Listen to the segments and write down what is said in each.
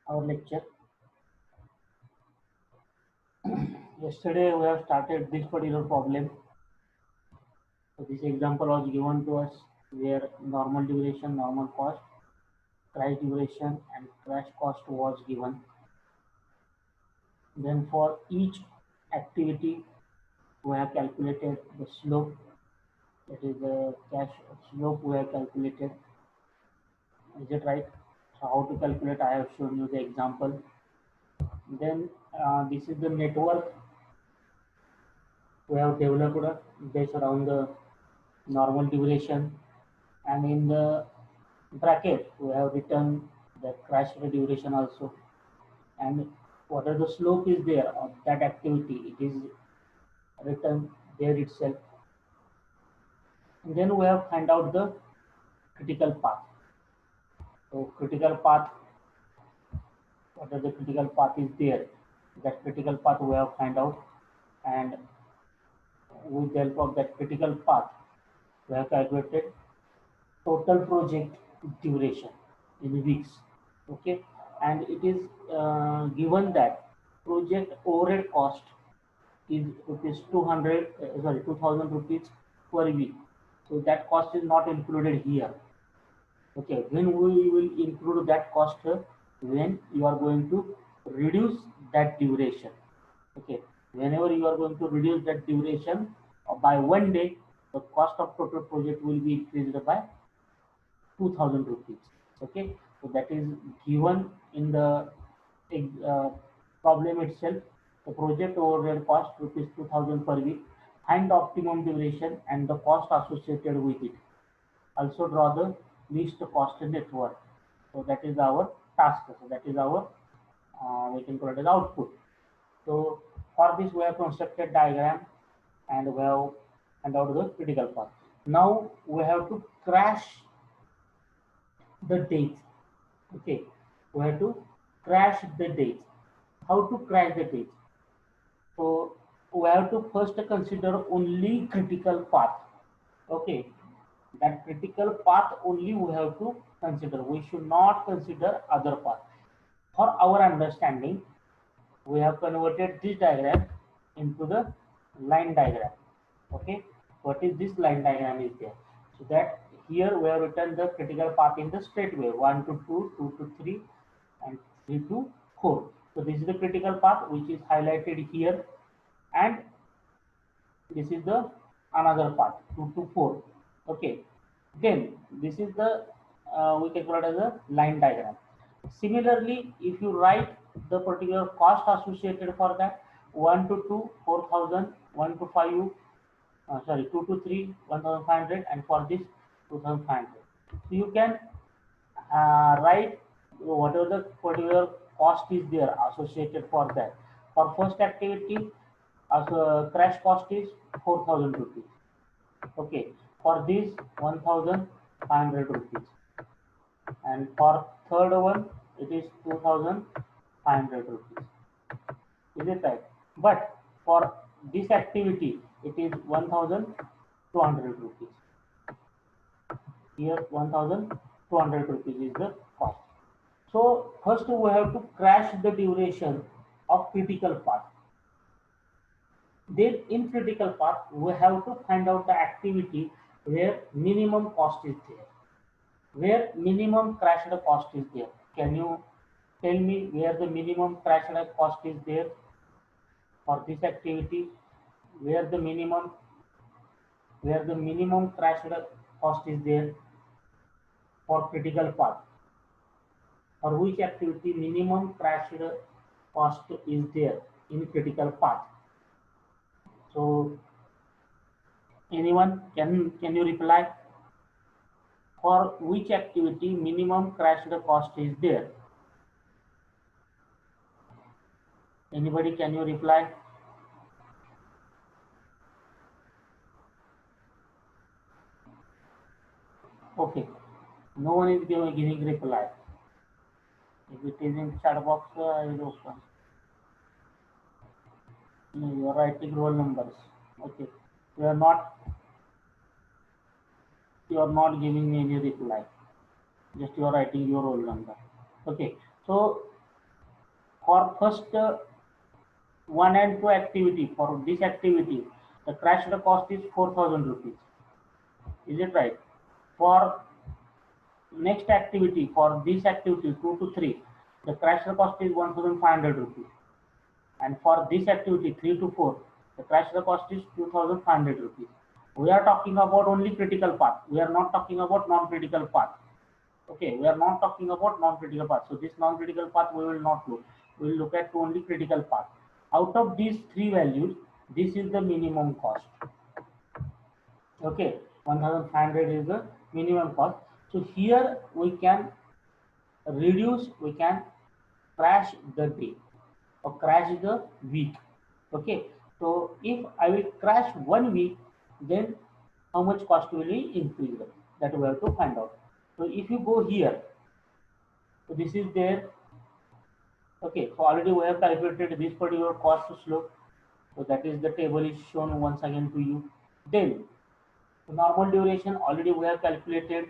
our lecture. Yesterday we have started this particular problem. So this example was given to us where normal duration, normal cost, crash duration and crash cost was given. Then for each activity we have calculated the slope, that is the cash slope we have calculated. Is it right? So how to calculate, I have shown you the example. Then this is the network we have developed based around the normal duration, and in the bracket we have written the crash duration also, and whatever the slope is there of that activity, it is written there itself. And then we have find out the critical path. So critical path, whatever the critical path is there, that critical path we have find out, and with the help of that critical path we have calculated total project duration in weeks. Okay, and it is given that project overhead cost is rupees 200, sorry, 2000 rupees per week. So that cost is not included here. Okay, when we will include that cost when you are going to reduce that duration. Okay, whenever you are going to reduce that duration by 1 day, the cost of total project will be increased by 2000 rupees. Okay, so that is given in the uh, problem itself. The project overhead cost rupees 2000 per week, find the optimum duration and the cost associated with it. Also draw the least cost network. So that is our task. So that is our we can call it as output. So for this we have constructed diagram and we have found out the critical path. Now we have to crash the dates. Okay, we have to crash the dates. How to crash the dates? So we have to first consider only critical path. Okay, that critical path only we have to consider. We should not consider other path. For our understanding, we have converted this diagram into the line diagram. Okay, what is this line diagram is there? So that here we have written the critical path in the straight way, 1 to 2, 2 to 3 and 3 to 4. So this is the critical path which is highlighted here, and this is the another part 2 to 4. Okay, then this is the we can call it as a line diagram. Similarly, if you write the particular cost associated for that, 1 to 2 4000, 1 to 5 sorry 2 to 3 1500, and for this 2500. So you can write whatever the particular cost is there associated for that. For first activity, as crash cost is 4000 rupees. Okay, for this 1500 rupees, and for third one it is 2500 rupees. Is it right? But for this activity it is 1200 rupees. Here 1200 rupees is the cost. So first we have to crash the duration of critical path. Then in critical path we have to find out the activity where minimum cost is there, where minimum crashed cost is there. Can you tell me where the minimum crashed cost is there for this activity? Where the minimum crashed cost is there for critical path? For which activity minimum crashed cost is there in critical path? So anyone can you reply? For which activity minimum crashed cost is there? Anybody, can you reply? Okay, no one is giving reply. If it is in chat box, I will open. No, you are writing roll numbers. Okay, you are not giving me any reply. Just you are writing your roll number. Okay, so For first 1 and 2 activity, for this activity, the crash cost is 4,000 rupees. Is it right? For next activity, for this activity 2 to 3, the crash cost is 1,500 rupees. And for this activity 3 to 4, the crash cost is 2,500 rupees. We are talking about only critical path. We are not talking about non-critical path. Okay, we are not talking about non-critical path. So this non-critical path we will not look. We will look at only critical path. Out of these three values, this is the minimum cost. Okay, 1,500 is the minimum cost. So here we can reduce, we can crash the day or crash the week. Okay, so if I will crash 1 week, then how much cost will be increase? That we have to find out. So if you go here, so this is there. Okay, so already we have calculated this particular cost slope. So that is the table is shown once again to you. Then the normal duration already we have calculated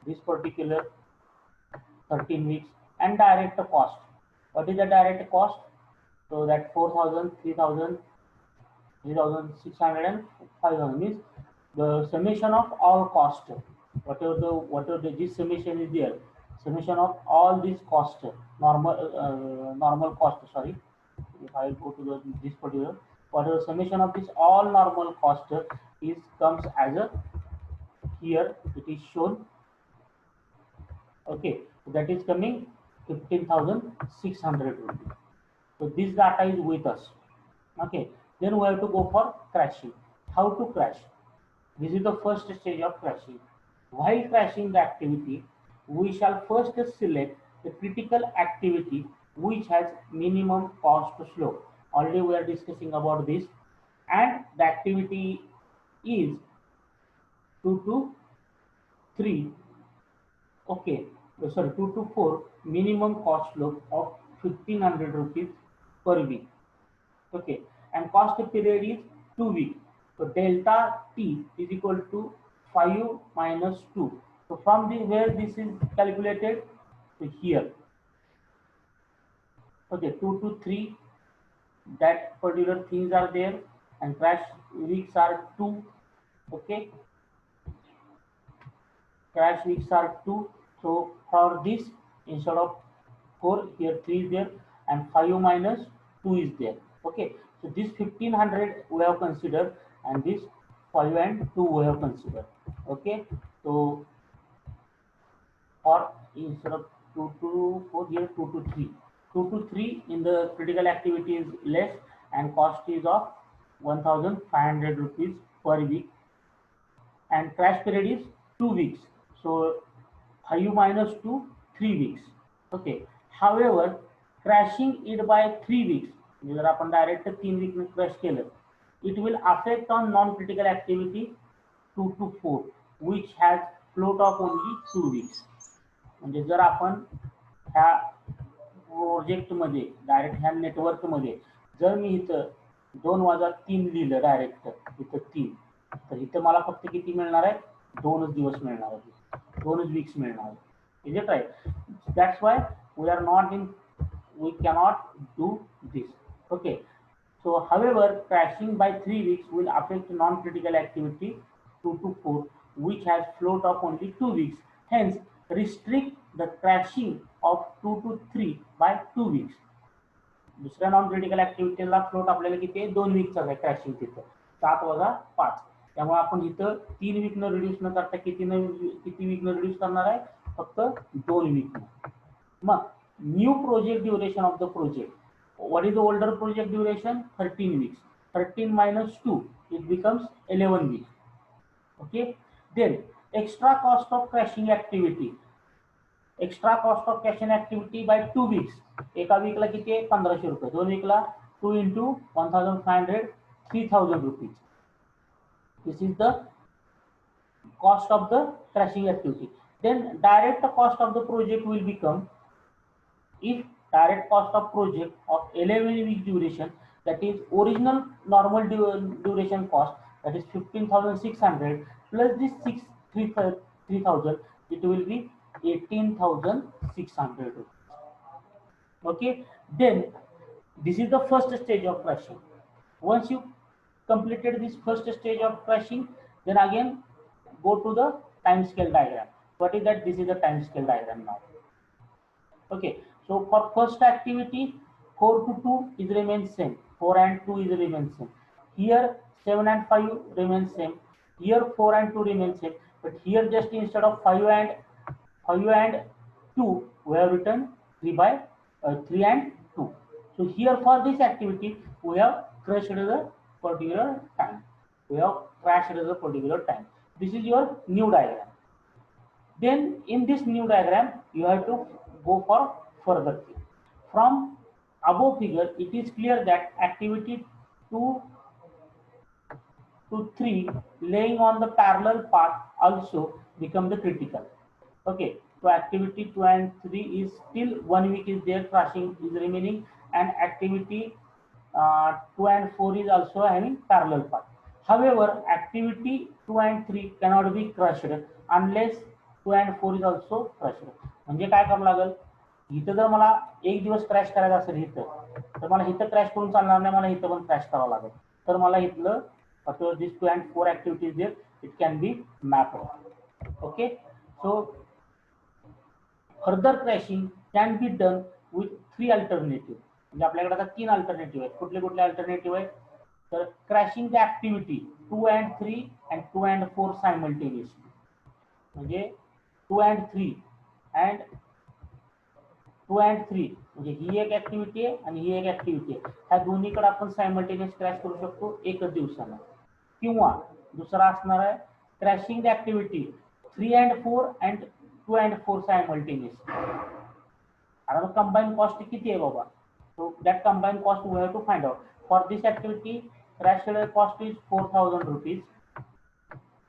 this particular 13 weeks and direct cost. What is the direct cost? So that 4,000, 3,000, 3,600 and 5,000 means the summation of all cost. Whatever the this summation is there, summation of all these cost, normal cost. Sorry, if I go to this particular, whatever summation of this all normal cost is comes as a here it is shown. Okay, so that is coming 15,600 rupees. So this data is with us. Okay, then we have to go for crashing. How to crash? This is the first stage of crashing. While crashing the activity, we shall first select the critical activity which has minimum cost slope. Already we are discussing about this, and the activity is 2 to 3. Okay, sorry, 2 to 4 minimum cost slope of 1,500 rupees per week. Okay, and cost period is 2 weeks. So delta T is equal to 5 minus 2. So from the where this is calculated, so here. Okay, 2 to 3, that particular things are there, and crash weeks are 2. Okay, crash weeks are 2. So for this, instead of 4, here 3 is there, and 5 minus 2 is there. Okay, so this 1,500 we have considered, and this 5 and 2 we have considered. Okay, so or instead of 2 to 4, here 2 to 3. 2 to 3 in the critical activity is less, and cost is of 1,500 rupees per week, and crash period is 2 weeks. So 5 minus 2, 3 weeks. Okay. However, crashing it by 3 weeks, जर आपण direct 3 week में crush केलं, it will affect on non-critical activity 2 to 4, which has float of only 2 weeks. म्हणजे जर आपण ह्या project मध्ये direct ह्या नेटवर्क मध्ये जर मी इथं 2 × 3 लिहिलं डायरेक्ट इथं 3, तर इथं मला फक्त किती मिळणार आहे? 2च दिवस मिळणार आहे, 2च वीक्स मिळणार आहे. Is it right? That's why we cannot do this. Okay, so however, crashing by 3 weeks will affect non-critical activity 2 to 4, which has float of only 2 weeks. Hence, restrict the crashing of 2 to 3 by 2 weeks. दुसऱ्या non critical ऍक्टिव्हिटीला float आपल्याला किती आहे? 2 वीकचा आहे crashing तिथं 7 वजा 5. त्यामुळे आपण इथं 3 वीक न रिड्यूस न करता किती वीक न रिड्यूस करणार आहे? फक्त 2 वीक. मग new project duration of the project. What is the older project duration? 13 weeks. 13 minus 2, it becomes 11 weeks. Okay. Then extra cost of crashing activity. Extra cost of crashing activity by 2 weeks. एका वीकला किती आहे? 1,500 रुपये. 2 वीकला 2 into 1,500, 3,000 rupees. This is the cost of the crashing activity. Then direct cost of the project will become, if direct cost of project of 11 week duration, that is original normal duration cost, that is 15,600 plus this 3,000, it will be 18,600 rupees. Okay, then This is the first stage of crashing. Once you completed this first stage of crashing, then again go to the time scale diagram. What is that? This is the time scale diagram now. Okay, so for first activity, 4 to 2 is remains same, 4 and 2 is remains same. Here 7 and 5 remains same. Here 4 and 2 remains same. But here just instead of 5 and 2, we have written 3 and 2. So here for this activity, we have crashed the particular time. We have crashed the particular time. This is your new diagram. Then in this new diagram, you have to go for further thing. From above figure, it is clear that activity 2 to 3 laying on the parallel path also become the critical. Okay, so activity 2 and 3 is still 1 week is there, crashing is remaining, and activity 2 and 4 is also having parallel path. However, activity 2 and 3 cannot be crushed unless 2 and 4 is also crushed. म्हणजे काय करावं लागेल, इथं जर मला एक दिवस crash करायचा असेल इथं, तर मला इथं क्रॅश करून चालणार नाही, मला इथं पण क्रॅश करावं लागेल. तर मला इथलं this 2 and 4 activities there, it can be mapped. Okay, so further crashing can be done with 3 alternatives. म्हणजे आपल्याकडे आता 3 अल्टरनेटिव्ह आहेत. कुठले कुठले अल्टरनेटिव्ह आहेत? तर crashing the activity 2 and 3 and 2 and 4 simultaneously. म्हणजे 2 and 3 म्हणजे ही एक ऍक्टिव्हिटी आहे आणि ही एक ऍक्टिव्हिटी आहे. ह्या दोन्हीकडे आपण सायमल्टेनियस क्रॅश करू शकतो एकच दिवसाला. किंवा दुसरा असणार आहे crashing the activity 3 and 4 and 2 and 4 simultaneously. आता combined cost किती आहे बाबा? So that combined cost we have to find out. For this activity, crash cost is 4,000 rupees.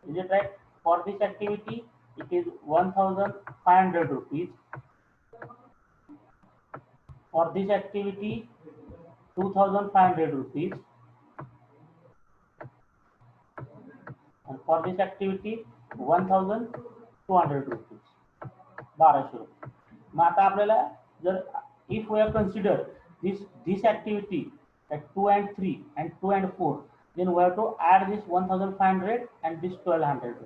Is it right? For this activity, it is 1,500 rupees. For this activity, 2,500 rupees. And for this activity, 1,200 rupees. 1200 रुपये. मग आता आपल्याला जर if we have considered this activity at 2 and 3 and 2 and 4, then we have to add this 1,500 and this 1,200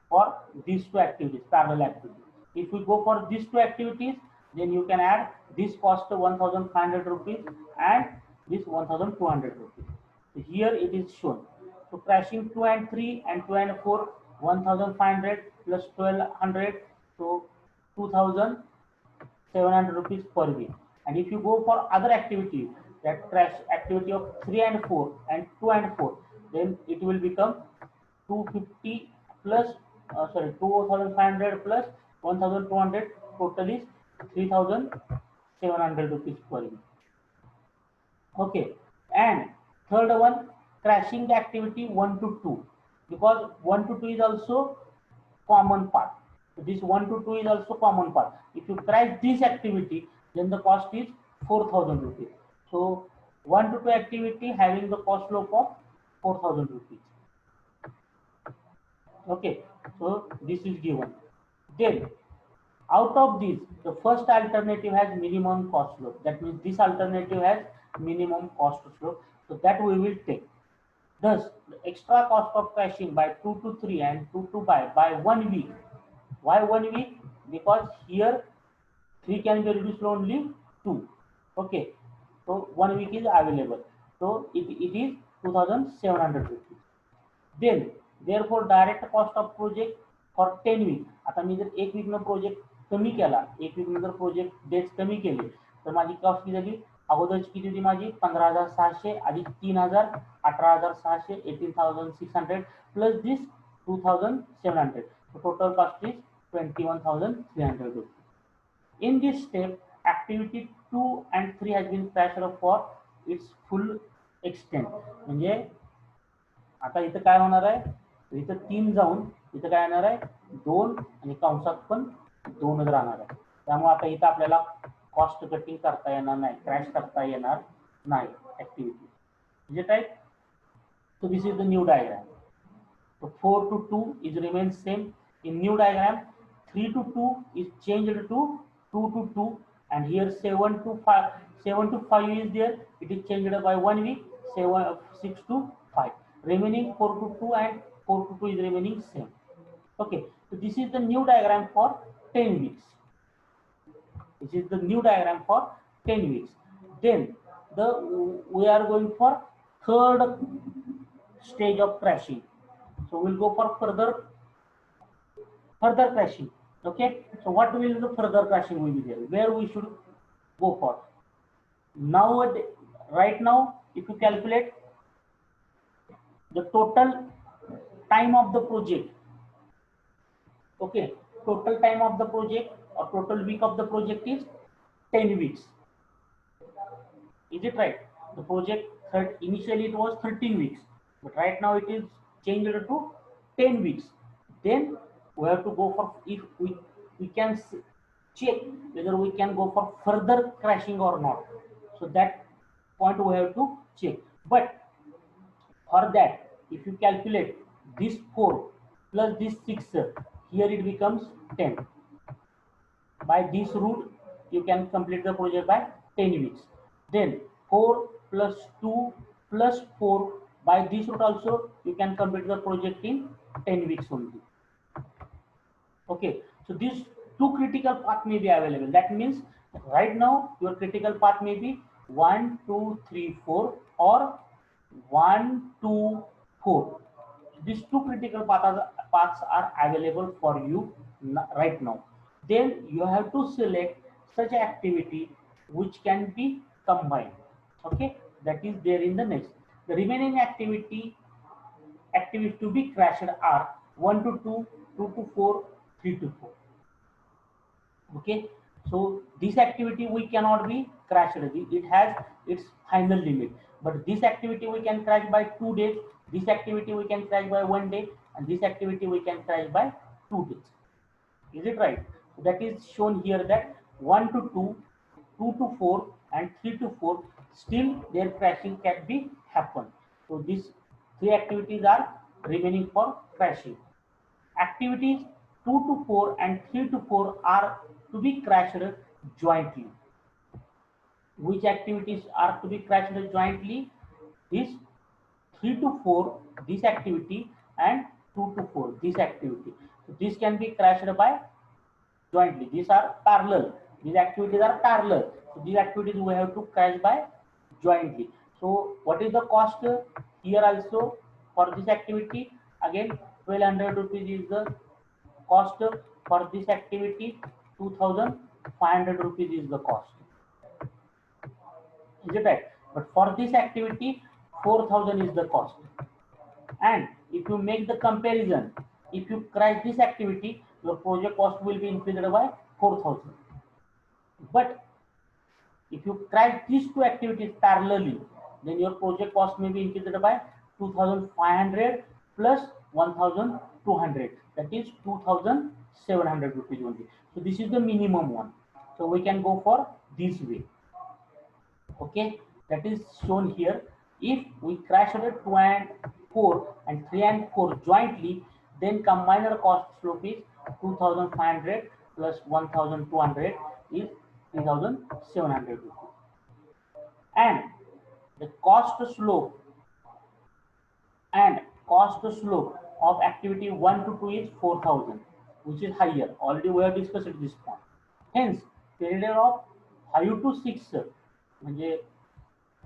for these two activities, parallel activities. If we go for these two activities, then you can add this cost 1,500 rupees and this 1,200 rupees. So here it is shown. So crashing 2 and 3 and 2 and 4, 1,500 plus 1,200, so 2,700 rupees per week. And if you go for other activities, that crash activity of 3 and 4 and 2 and 4, then it will become 250 plus 2,500 plus 1,200, total is 3,700 rupees per week. Okay, and third one, crashing the activity 1 to 2, because 1 to 2 is also common part. So this 1 to 2 is also common part. If you crash this activity, then the cost is 4,000 rupees. So 1 to 2 activity having the cost slope of 4,000 rupees. Okay, so this is given. Then out of this, the first alternative has minimum cost slope. That means this alternative has minimum cost slope. So that we will take. Thus, the extra cost of crashing by 2 to 3 and 2 to 5 by 1 week. Why 1 week? Because here 3 can be reduced to only 2. Okay, so 1 week is available. So it is 2,700 rupees. Then therefore direct cost of project for 10 week. आता मी जर एक week न project कमी केला, एक week नंतर project dates कमी केले, तर माझी कॉस्ट किती झाली? अगोदरची किती होती माझी? 15,600 अधिक 3,000, 18,600, 18,600 plus this 2,700. So total cost is 21,300 rupees. In this step, activity 2 and 3 has been crashed for its full extent. म्हणजे आता इथं काय होणार आहे? इथं 3 जाऊन इथं काय येणार आहे? 2 आणि कंसात पण 2च राहणार आहे. त्यामुळे आता इथं आपल्याला कॉस्ट कटिंग करता येणार नाही, क्रॅश करता येणार नाही ऍक्टिव्हिटी. म्हणजे काय? So this is the new diagram. So 4 to 2 is remains same. In new diagram, 3 to 2 is changed to 2 to 2 and here 7 to 5 is there, it is changed by 1 week, 6 to 5, remaining 4 to 2 and 4 to 2 is remaining same. Okay, so this is the new diagram for 10 weeks. This is the new diagram for 10 weeks. Then we are going for third stage of crashing. So we'll go for further crashing. Okay, so what will the further crashing will be there? Where we should go for? Now, right now, if you calculate the total time of the project, okay, total time of the project or total week of the project is 10 weeks. Is it right? The project initially it was 13 weeks, but right now it is changed to 10 weeks. Then we have to go for, if we can check whether we can go for further crashing or not. So that point we have to check. But for that, if you calculate this 4 plus this 6, here it becomes 10. By this route, you can complete the project by 10 weeks. Then 4 plus 2 plus 4, by this route also, you can complete the project in 10 weeks only. Okay, so these two critical paths may be available. That means right now your critical path may be 1, 2, 3, 4 or 1, 2, 4. These two critical paths are available for you right now. Then you have to select such activity which can be combined. Okay, that is there in the next. The remaining activities to be crashed are 1 to 2, 2 to 4, 3 to 4. Okay, so this activity we cannot be crashed. It has its final limit. But this activity we can crash by 2 days. This activity we can crash by 1 day, and this activity we can crash by 2 days. Is it right? So that is shown here that 1 to 2, 2 to 4, and 3 to 4 still their crashing can be happen. So these three activities are remaining for crashing. Activities 2 to 4 and 3 to 4 are to be crashed jointly. Which activities are to be crashed jointly? This 3 to 4, this activity, and 2 to 4, this activity. So this can be crashed by jointly. These are parallel. These activities are parallel. So these activities we have to crash by jointly. So what is the cost here also for this activity? Again, 1200 rupees is the cost for this activity. 2500 rupees is the cost. Is it right? But for this activity, 4000 is the cost. And if you make the comparison, if you crash this activity, your project cost will be increased by 4000. But if you crash these two activities parallelly, then your project cost may be increased by 2500 plus 1200. That is 2700 rupees only. So this is the minimum one. So we can go for this way. Okay, that is shown here. If we crash at 2 and 4 and 3 and 4 jointly, then combined cost slope is 2500 plus 1200 is 3700 rupees. And the cost slope of activity 1 to 2 is 4000, which is higher. Already we have discussed at this point. Hence, period of 5 to 6,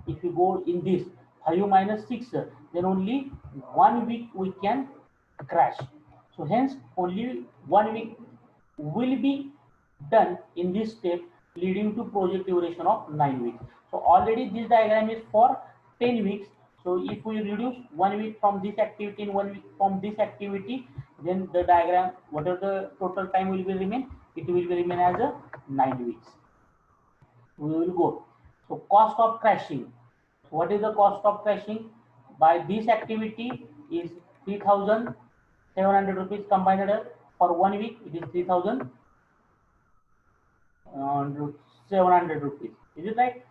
if you go in this 5 minus 6, then only 1 week we can crash. So hence only 1 week will be done in this step, leading to project duration of 9 weeks. So already this diagram is for 10 weeks. So if we reduce 1 week from this activity and 1 week from this activity, then the diagram, whatever the total time will be remain, it will be remain as a 9 weeks. We will go. So cost of crashing. What is the cost of crashing? By this activity is 3700 rupees combined for 1 week. It is 3700 rupees. Is it right?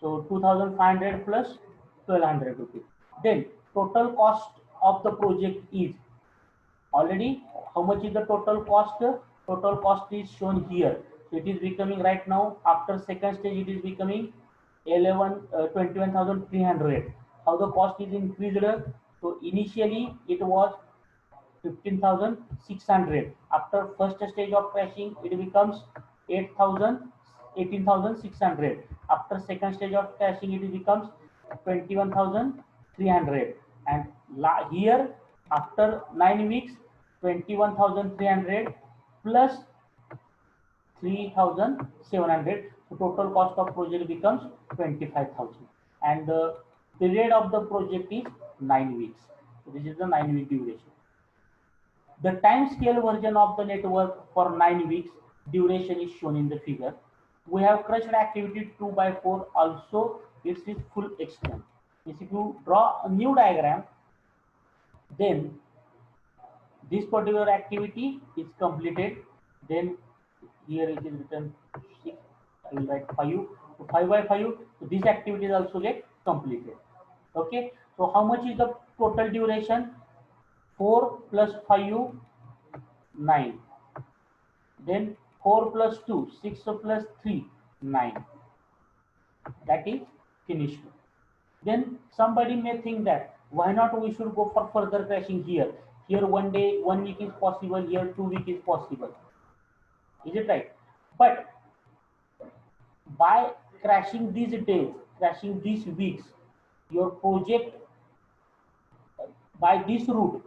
So 2500 plus 1200 rupees. Then total cost of the project is already, how much is the total cost? Total cost is shown here. So it is becoming right now, after second stage, it is becoming 21,300. How the cost is increased? So initially it was 15,600. After first stage of crashing, it becomes 8,000, 18,600. After second stage of crashing, it becomes 21,300. And here, after 9 weeks, 21,300 plus 3,700. So total cost of project becomes 25,000. And the period of the project is 9 weeks. So this is the 9-week duration. The time scale version of the network for 9 weeks duration is shown in the figure. We have crushed activity 2 by 4, also its full extent. If you draw a new diagram, then this particular activity is completed. Then here it is written 6, I will write 5, so 5 by 5, so this activity is also get completed. Okay, so how much is the total duration? 4 plus 5, 9. Then 4 plus 2, 6 plus 3, 9. That is finished. Then somebody may think that why not we should go for further crashing here. Here 1 day, 1 week is possible, here 2 weeks is possible. Is it right? But by crashing these days, crashing these weeks, your project by this route,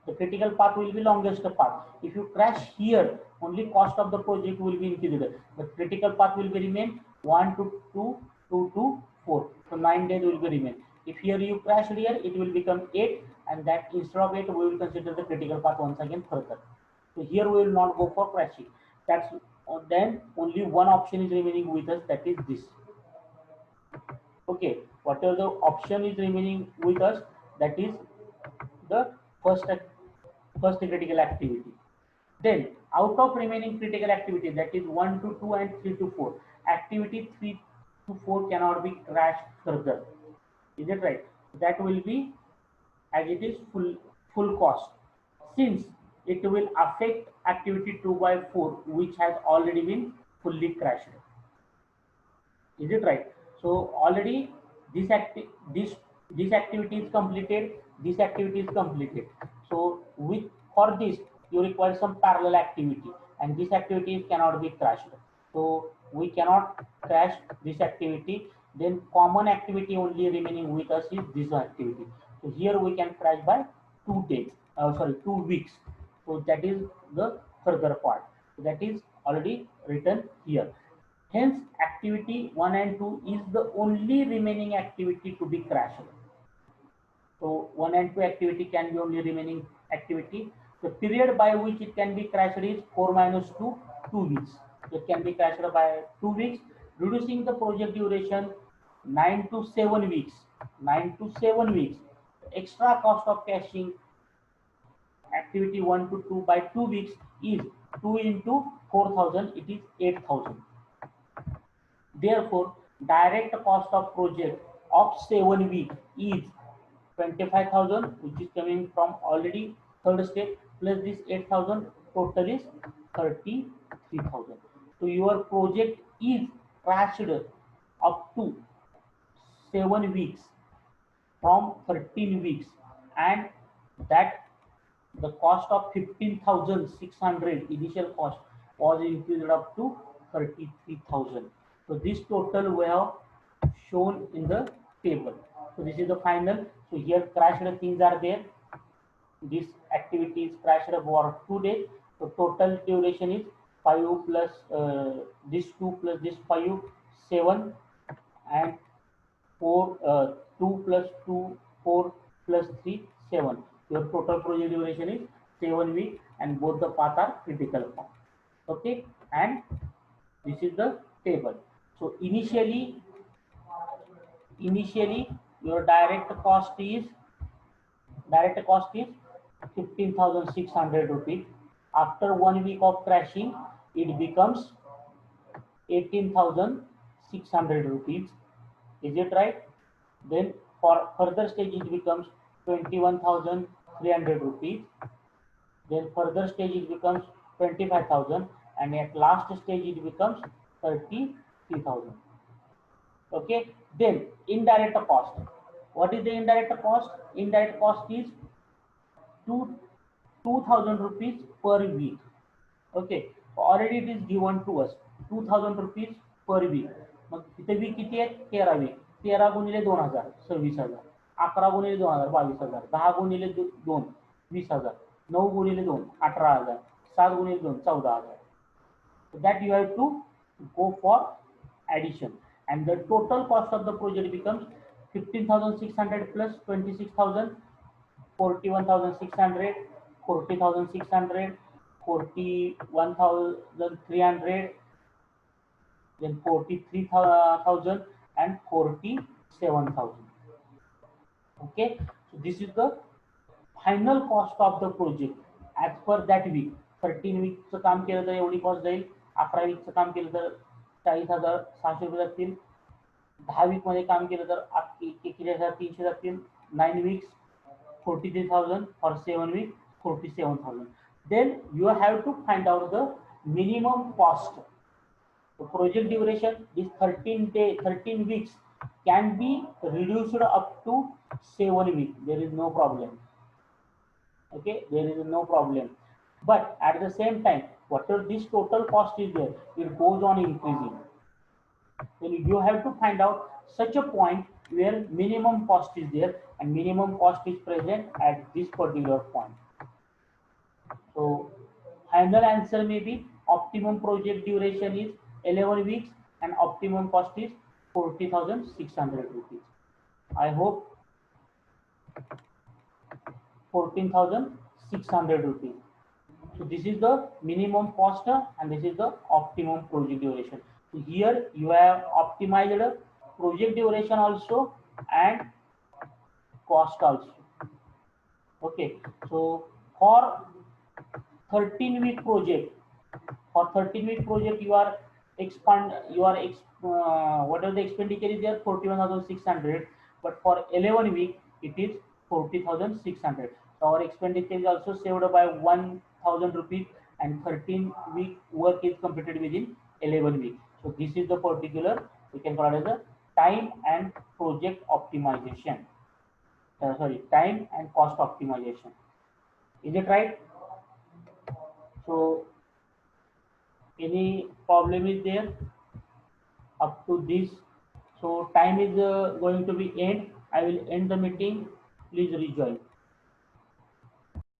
the critical path will be longest path. If you crash here, only cost of the project will be increased. The critical path will be remain 1 to 2, 2 to 4. So 9 days will be remain. If here you crash here, it will become 8, and that instead of 8, we will consider the critical path once again further. So here we will not go for crashing. That's then only one option is remaining with us, that is this. Okay, whatever the option is remaining with us, that is the first critical activity. Then out of remaining critical activity, that is 1 to 2 and 3 to 4, activity 3 to 4 cannot be crashed further. Is it right? That will be as it is full cost, since it will affect activity 2 by 4 which has already been fully crashed. Is it right? So already this activity is completed, this activity is completed. So for this you require some parallel activity, and this activity cannot be crashed. So we cannot crash this activity. Then common activity only remaining with us is this activity. So here we can crash by 2 days, 2 weeks. So that is the further part. So that is already written here. Hence, activity 1 and 2 is the only remaining activity to be crashed. So 1 and 2 activity can be only remaining activity. The period by which it can be crashed is 4 minus 2, 2 weeks. It can be crashed by 2 weeks, reducing the project duration 9 to 7 weeks. 9 to 7 weeks. The extra cost of caching activity 1 to 2 by 2 weeks is 2 into 4,000, it is 8,000. Therefore, direct cost of project of 7 weeks is 25,000, which is coming from already third step, plus this 8,000, total is 33,000. So your project is crashed up to 7 weeks from 13 weeks, and that the cost of 15,600 initial cost was increased up to 33,000. So this total we have shown in the table. So this is the final. So here crashed things are there. This activity is crashed for 2 days. So total duration is 5 plus this 2 plus this 5, 7, and 4, 2 plus 2, 4 plus 3, 7. Your total project duration is 7 weeks, and both the paths are critical form. Okay, and this is the table. So initially your direct cost is 15,600 rupees. After 1 week of crashing, it becomes 18,600 rupees. Is it right? Then for further stage it becomes 21,300 rupees. Then further stage it becomes 25,000, and at last stage it becomes 33,000. Okay, then indirect cost. What is the indirect cost? Indirect cost is 2,000 rupees per week. Okay, already it is given to us 2,000 rupees per week. मग तिथे week किती आहेत? 13 week. 13 गुणिले 2,000 26,000. 11 गुणिले 2,000 22,000. 10 गुणिले 2 20,000. 9 गुणिले 2 18,000. 7 गुणिले 2 14,000. So that you have to go for addition, and the total cost of the project becomes 15,600 plus 26,000, 41,600, 40,600, 41,300, then 43,000 and 47,000. Okay, so this is the final cost of the project as per that week. 13 वीकचं काम केलं तर एवढी cost जाईल. 11 वीकचं काम केलं तर 40,600 रुपये जातील. 10 वीकमध्ये काम केलं तर 41,300 जातील. 9 weeks 43,000 for 7 week 47,000. Then you have to find out the minimum cost. The project duration is 13 weeks can be reduced up to 7 weeks. There is no problem. Okay, there is no problem. But at the same time, whatever this total cost is there, it goes on increasing. Then you have to find out such a point where minimum cost is there, and minimum cost is present at this particular point. So final answer may be optimum project duration is 11 weeks and optimum cost is 40,600 rupees. I hope 14,600 rupees. So this is the minimum cost and this is the optimum project duration. So here you have optimized project duration also and cost also. Okay, so for 13-week project, you are whatever the expenditure is there, 41,600, but for 11 week it is 40,600. So our expenditure is also saved by 1,000 rupees, and 13-week work is completed within 11 weeks. So this is the particular, we can call it as a time and project optimization. Time and cost optimization. Is it right? So any problem is there up to this? So time is going to be end. I will end the meeting. Please rejoin.